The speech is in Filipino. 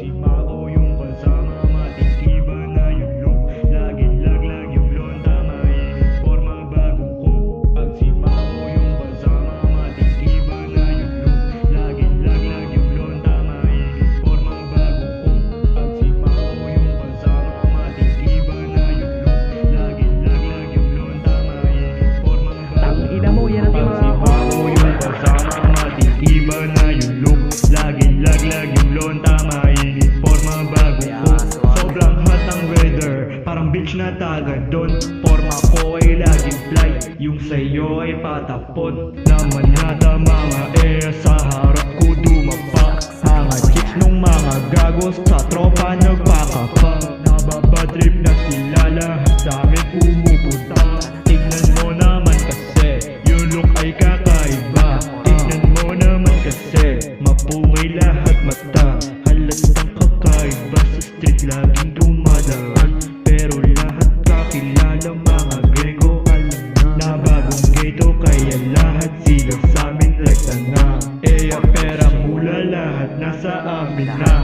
si Mako yung kasama, matikiba na yung look. Laging laglag yung londa, mainit forma bagong cook. Pag si Mako yung kasama, matikiba na yung look. Laging laglag yung londa, mainit forma bagong cook. Pag si Mako yung kasama, matikiba na yung look. Laging laglag yung londa, mainit forma bagong cook. Ina mo, yan ang Pag si Mako yung kasama, matikiba na yung look. Laging laglag yung lonta, mainit forma bagong cook. Sobrang hot ang weather, parang beach na tagad doon. Forma ko ay laging fly, yung sa'yo ay patapon. Namanata mga sa harap ko dumapa. Mga chicks nung mga gagos sa tropa nagpakapa. Nababadrip na sila lahat sa amin pumupunta. Tignan mo naman kasi, yung look ay kakaiba. Tignan mo naman kasi, mapungay lahat mata. Halatang kakaiba sa street laging dumadaan. Pero lahat kakilala mga gego, alam na bagong ghetto, kaya lahat sila sa'min rekta na. Pera mula lahat nasa amin na.